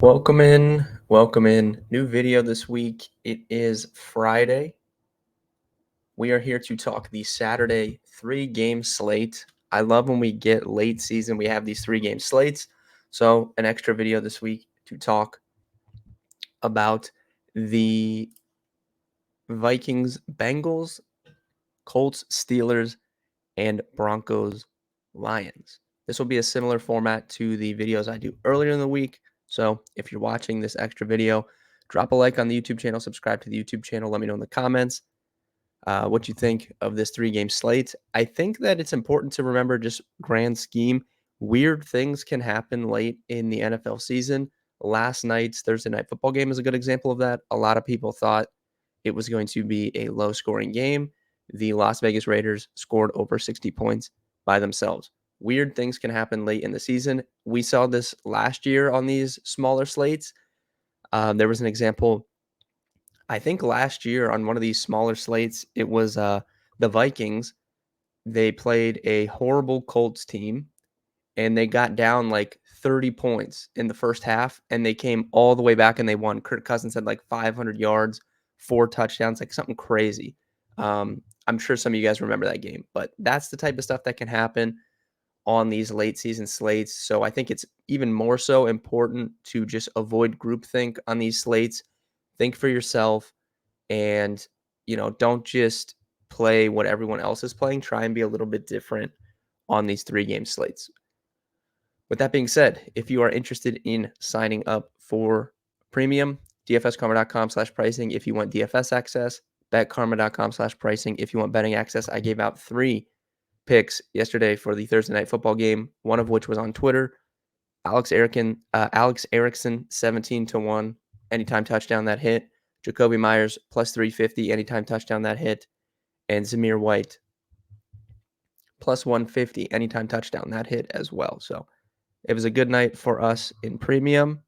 Welcome in. Welcome in. New video this week. It is Friday. We are here to talk the Saturday 3-game slate. I love when we get late season, we have these 3-game slates. So, an extra video this week to talk about the Vikings, Bengals, Colts, Steelers, and Broncos, Lions. This will be a similar format to the videos I do earlier in the week. So if you're watching this extra video, drop a like on the YouTube channel, subscribe to the YouTube channel. Let me know in the comments what you think of this 3-game slate. I think that it's important to remember, just grand scheme, weird things can happen late in the NFL season. Last night's Thursday night football game is a good example of that. A lot of people thought it was going to be a low scoring game. The Las Vegas Raiders scored over 60 points by themselves. Weird things can happen late in the season. We saw this last year on these smaller slates. There was an example, I think last year on one of these smaller slates, it was the Vikings. They played a horrible Colts team and they got down like 30 points in the first half and they came all the way back and they won. Kirk Cousins had like 500 yards, 4 touchdowns, like something crazy. I'm sure some of you guys remember that game, but that's the type of stuff that can happen on these late season slates. So I think it's even more so important to just avoid groupthink on these slates. Think for yourself and, don't just play what everyone else is playing. Try and be a little bit different on these 3-game slates. With that being said, if you are interested in signing up for premium, dfskarma.com/pricing if you want DFS access, betkarma.com/pricing if you want betting access. I gave out 3 picks yesterday for the Thursday night football game, one of which was on Twitter. Alex Erickson, 17-1, anytime touchdown that hit. Jacoby Myers plus 350, anytime touchdown that hit. And Zamir White plus 150, anytime touchdown that hit as well. So it was a good night for us in premium.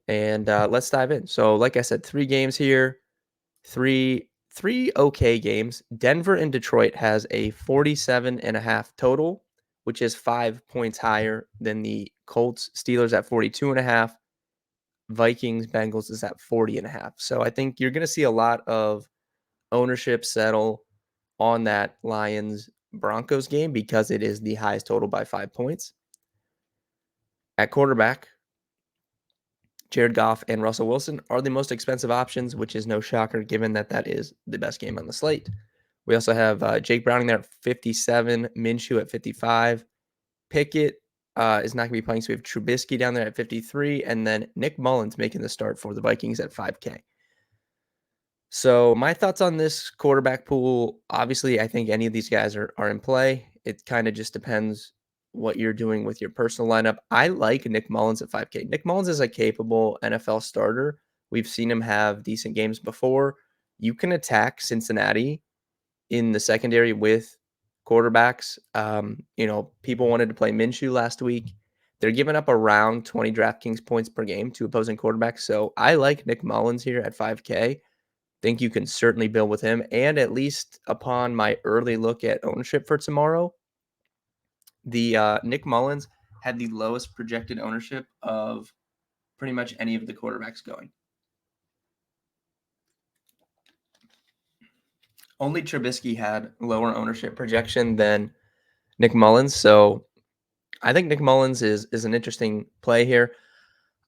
And let's dive in. So like I said, 3 games here, three okay games. Denver and Detroit has a 47.5 total, which is 5 points higher than the Colts. Steelers at 42.5. Vikings, Bengals is at 40.5. So I think you're going to see a lot of ownership settle on that Lions Broncos game because it is the highest total by 5 points. At quarterback, Jared Goff and Russell Wilson are the most expensive options, which is no shocker given that that is the best game on the slate. We also have Jake Browning there at 57, Minshew at 55. Pickett is not going to be playing, so we have Trubisky down there at 53, and then Nick Mullins making the start for the Vikings at 5K. So my thoughts on this quarterback pool, obviously, I think any of these guys are in play. It kind of just depends what you're doing with your personal lineup. I like Nick Mullins at 5K. Nick Mullins is a capable NFL starter. We've seen him have decent games before. You can attack Cincinnati in the secondary with quarterbacks. People wanted to play Minshew last week. They're giving up around 20 DraftKings points per game to opposing quarterbacks. So I like Nick Mullins here at 5K. Think you can certainly build with him. And at least upon my early look at ownership for tomorrow, the Nick Mullins had the lowest projected ownership of pretty much any of the quarterbacks going. Only Trubisky had lower ownership projection than Nick Mullins. So I think Nick Mullins is an interesting play here.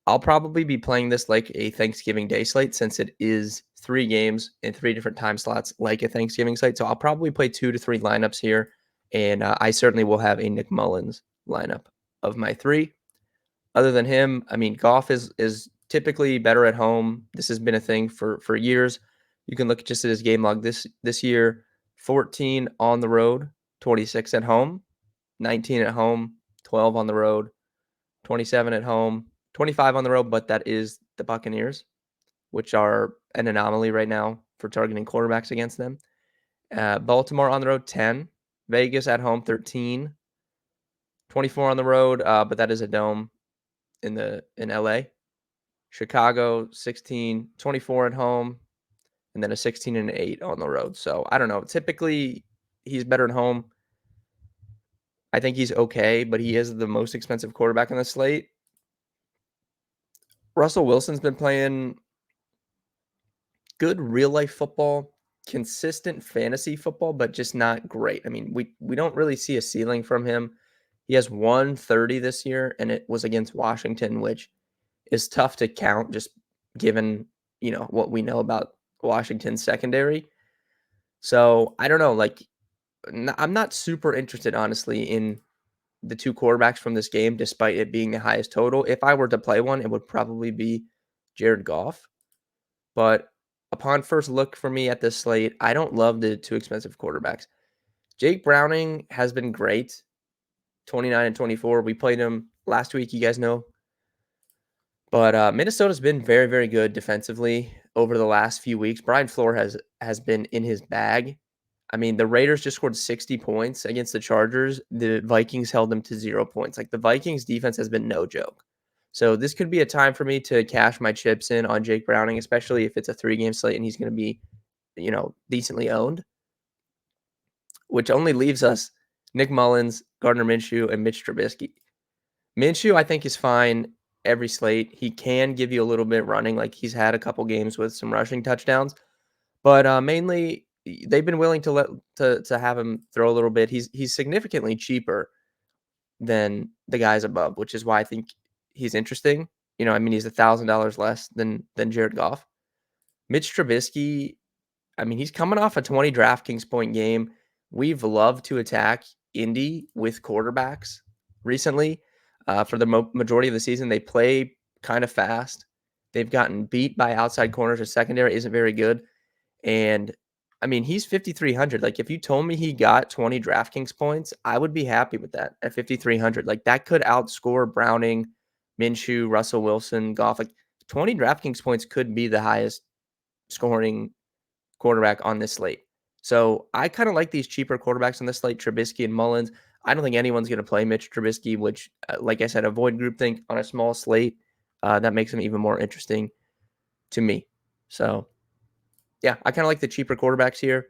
I'll probably be playing this like a Thanksgiving Day slate since it is 3 games in 3 different time slots like a Thanksgiving slate. So I'll probably play 2 to 3 lineups here. And I certainly will have a Nick Mullins lineup of my 3. Other than him, I mean, Goff is typically better at home. This has been a thing for years. You can look just at his game log this year: 14 on the road, 26 at home, 19 at home, 12 on the road, 27 at home, 25 on the road, but that is the Buccaneers, which are an anomaly right now for targeting quarterbacks against them. Baltimore on the road, 10. Vegas at home, 13. 24 on the road, but that is a dome in LA. Chicago, 16. 24 at home, and then a 16 and an 8 on the road. So I don't know. Typically, he's better at home. I think he's okay, but he is the most expensive quarterback on the slate. Russell Wilson's been playing good real-life football, consistent fantasy football, but just not great. I mean, we don't really see a ceiling from him. He has 130 this year, and it was against Washington, which is tough to count just given, what we know about Washington's secondary. So, I don't know, like, I'm not super interested, honestly, in the two quarterbacks from this game, despite it being the highest total. If I were to play one, it would probably be Jared Goff. But upon first look for me at this slate, I don't love the too expensive quarterbacks. Jake Browning has been great, 29 and 24. We played him last week, you guys know. But Minnesota's been very, very good defensively over the last few weeks. Brian Flores has been in his bag. I mean, the Raiders just scored 60 points against the Chargers. The Vikings held them to 0 points. Like, the Vikings defense has been no joke. So this could be a time for me to cash my chips in on Jake Browning, especially if it's a 3-game slate and he's going to be, decently owned, which only leaves us Nick Mullins, Gardner Minshew, and Mitch Trubisky. Minshew, I think, is fine every slate. He can give you a little bit running. Like, he's had a couple games with some rushing touchdowns. But mainly, they've been willing to have him throw a little bit. He's significantly cheaper than the guys above, which is why I think he's interesting. I mean, he's $1,000 less than Jared Goff. Mitch Trubisky, I mean, he's coming off a 20 DraftKings point game. We've loved to attack Indy with quarterbacks recently. For the majority of the season, they play kind of fast. They've gotten beat by outside corners. Their secondary isn't very good. And I mean, he's 5,300. Like, if you told me he got 20 DraftKings points, I would be happy with that at 5,300. Like, that could outscore Browning, Minshew, Russell Wilson, Goff. Like, 20 DraftKings points could be the highest scoring quarterback on this slate. So I kind of like these cheaper quarterbacks on this slate, Trubisky and Mullins. I don't think anyone's going to play Mitch Trubisky, which, like I said, avoid groupthink on a small slate. That makes him even more interesting to me. So, yeah, I kind of like the cheaper quarterbacks here.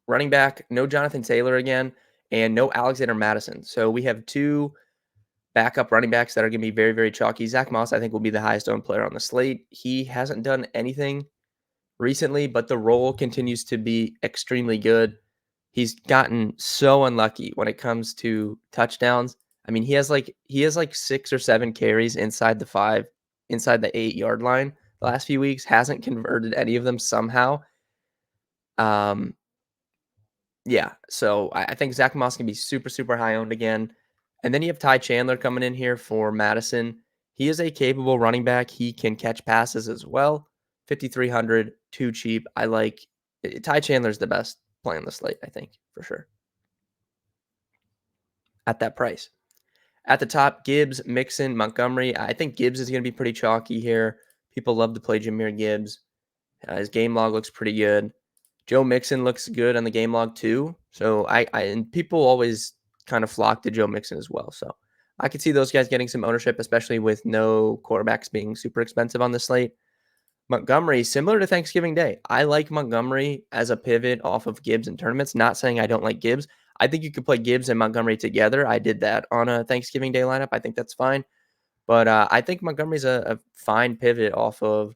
Running back, no Jonathan Taylor again, and no Alexander Madison. So we have two backup running backs that are going to be very, very chalky. Zach Moss, I think, will be the highest owned player on the slate. He hasn't done anything recently, but the role continues to be extremely good. He's gotten so unlucky when it comes to touchdowns. I mean, he has like 6 or 7 carries inside the 8-yard line the last few weeks, hasn't converted any of them somehow. Yeah, so I think Zach Moss can be super, super high owned again. And then you have Ty Chandler coming in here for Madison. He is a capable running back. He can catch passes as well. 5,300, too cheap. I like Ty Chandler's the best play on the slate, I think, for sure, at that price. At the top, Gibbs, Mixon, Montgomery. I think Gibbs is going to be pretty chalky here. People love to play Jahmyr Gibbs. His game log looks pretty good. Joe Mixon looks good on the game log too. So and people always kind of flock to Joe Mixon as well. So I could see those guys getting some ownership, especially with no quarterbacks being super expensive on the slate. Montgomery, similar to Thanksgiving Day. I like Montgomery as a pivot off of Gibbs in tournaments. Not saying I don't like Gibbs. I think you could play Gibbs and Montgomery together. I did that on a Thanksgiving Day lineup. I think that's fine. But I think Montgomery's a fine pivot off of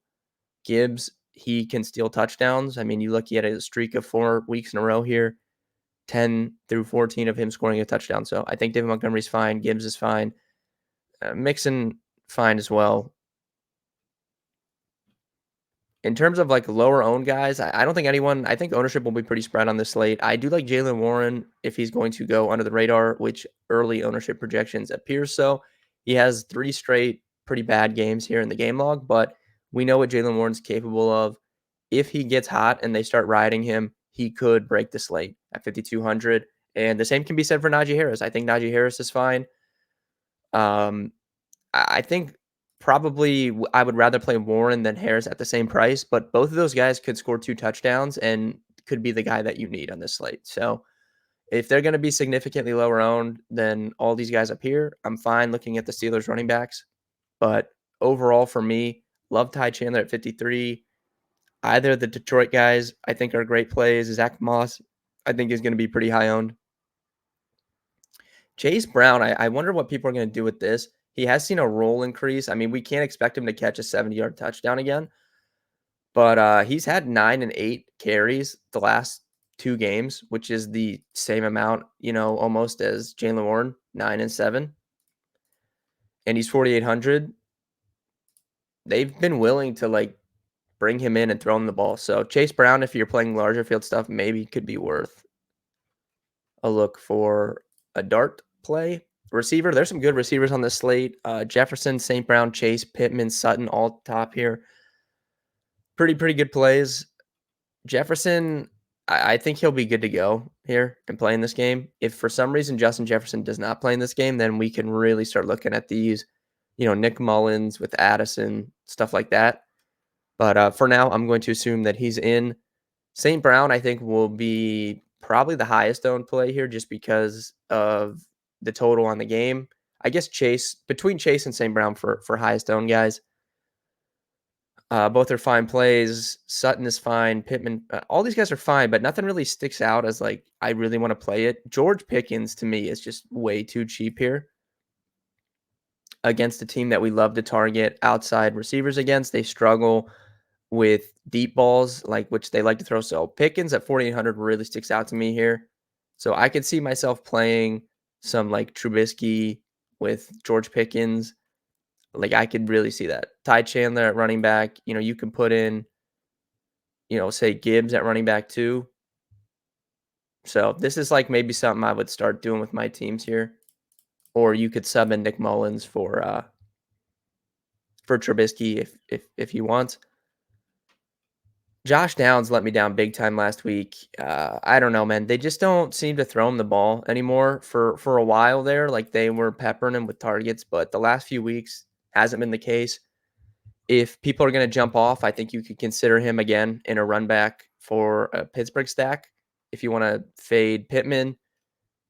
Gibbs. He can steal touchdowns. I mean, you look, he had a streak of 4 weeks in a row here, 10 through 14 of him scoring a touchdown. So I think David Montgomery's fine. Gibbs is fine. Mixon, fine as well. In terms of like lower owned guys, I don't think anyone, I think ownership will be pretty spread on this slate. I do like Jalen Warren if he's going to go under the radar, which early ownership projections appears so. He has 3 straight pretty bad games here in the game log, but we know what Jalen Warren's capable of. If he gets hot and they start riding him, he could break the slate at 5,200. And the same can be said for Najee Harris. I think Najee Harris is fine. I think probably I would rather play Warren than Harris at the same price, but both of those guys could score 2 touchdowns and could be the guy that you need on this slate. So if they're going to be significantly lower owned than all these guys up here, I'm fine looking at the Steelers running backs. But overall, for me, love Ty Chandler at 53. Either the Detroit guys I think are great plays. Zach Moss, I think, is going to be pretty high owned. Chase Brown, I wonder what people are going to do with this. He has seen a roll increase. I mean, we can't expect him to catch a 70-yard touchdown again, but he's had 9 and 8 carries the last 2 games, which is the same amount, almost as Jaylen Warren, 9 and 7, and he's 4,800. They've been willing to bring him in and throw him the ball. So Chase Brown, if you're playing larger field stuff, maybe could be worth a look for a dart play. Receiver, there's some good receivers on this slate. Jefferson, St. Brown, Chase, Pittman, Sutton, all top here. Pretty good plays. Jefferson, I think he'll be good to go here and play in this game. If for some reason Justin Jefferson does not play in this game, then we can really start looking at these, Nick Mullins with Addison, stuff like that. But for now, I'm going to assume that he's in. St. Brown, I think, will be probably the highest owned play here just because of the total on the game. I guess between Chase and St. Brown for highest owned guys. Both are fine plays. Sutton is fine. Pittman, all these guys are fine, but nothing really sticks out as I really want to play it. George Pickens to me is just way too cheap here against a team that we love to target outside receivers against. They struggle with deep balls, which they like to throw. So Pickens at 4,800 really sticks out to me here. So I could see myself playing some Trubisky with George Pickens. I could really see that. Ty Chandler at running back. You can put in, say Gibbs at running back too. So this is maybe something I would start doing with my teams here. Or you could sub in Nick Mullins for Trubisky if you want. Josh Downs let me down big time last week. I don't know, man. They just don't seem to throw him the ball anymore. For a while there, they were peppering him with targets, but the last few weeks hasn't been the case. If people are going to jump off, I think you could consider him again in a run back for a Pittsburgh stack. If you want to fade Pittman,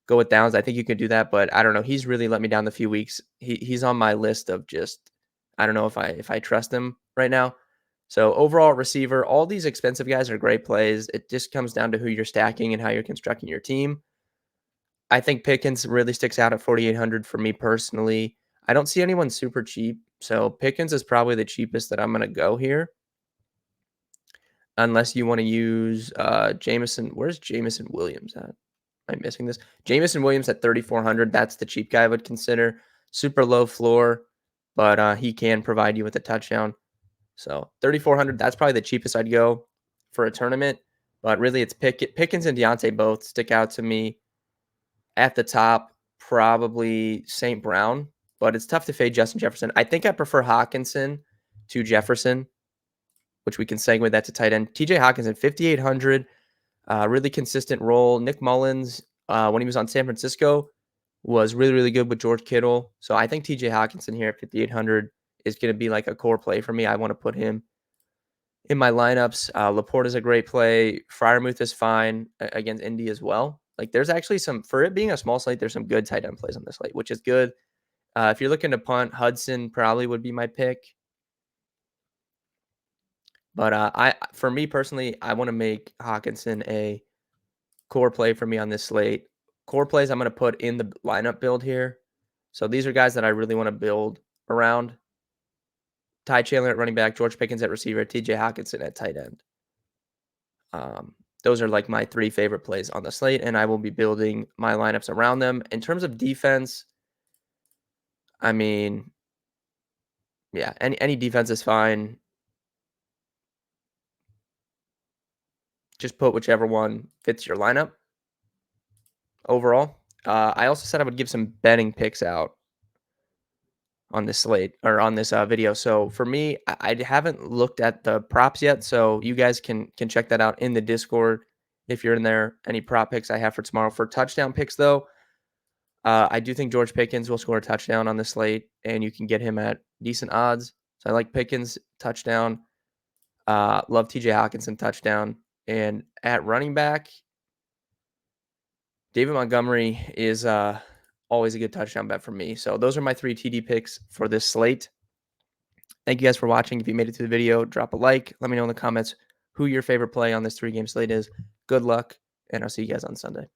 go with Downs. I think you could do that, but I don't know. He's really let me down the few weeks. He's on my list of just I don't know if I trust him right now. So overall receiver, all these expensive guys are great plays. It just comes down to who you're stacking and how you're constructing your team. I think Pickens really sticks out at 4,800 for me personally. I don't see anyone super cheap. So Pickens is probably the cheapest that I'm going to go here. Unless you want to use Jameson. Where's Jameson Williams at? Am I missing this? Jameson Williams at 3,400. That's the cheap guy I would consider. Super low floor, but he can provide you with a touchdown. So 3,400, that's probably the cheapest I'd go for a tournament. But really, it's Pickens and Deontay both stick out to me. At the top, probably St. Brown, but it's tough to fade Justin Jefferson. I think I prefer Hawkinson to Jefferson, which we can segue that to tight end. TJ Hawkinson, 5,800, really consistent role. Nick Mullins, when he was on San Francisco, was really good with George Kittle. So I think TJ Hawkinson here at 5,800 is going to be a core play for me. I want to put him in my lineups. Laporte is a great play. Freiermuth is fine against Indy as well. There's actually for it being a small slate, there's some good tight end plays on this slate, which is good. If you're looking to punt, Hudson probably would be my pick. But for me personally, I want to make Hawkinson a core play for me on this slate. Core plays I'm going to put in the lineup build here. So these are guys that I really want to build around. Ty Chandler at running back, George Pickens at receiver, TJ Hawkinson at tight end. Those are my 3 favorite plays on the slate, and I will be building my lineups around them. In terms of defense, I mean, yeah, any defense is fine. Just put whichever one fits your lineup overall. I also said I would give some betting picks out on this slate or on this video. So for me, I haven't looked at the props yet. So you guys can check that out in the Discord if you're in there. Any prop picks I have for tomorrow. For touchdown picks, though, I do think George Pickens will score a touchdown on this slate, and you can get him at decent odds. So I like Pickens touchdown. Love TJ Hawkinson touchdown. And at running back, David Montgomery is always a good touchdown bet for me. So those are my 3 TD picks for this slate. Thank you guys for watching. If you made it to the video, drop a like. Let me know in the comments who your favorite play on this 3-game slate is. Good luck, and I'll see you guys on Sunday.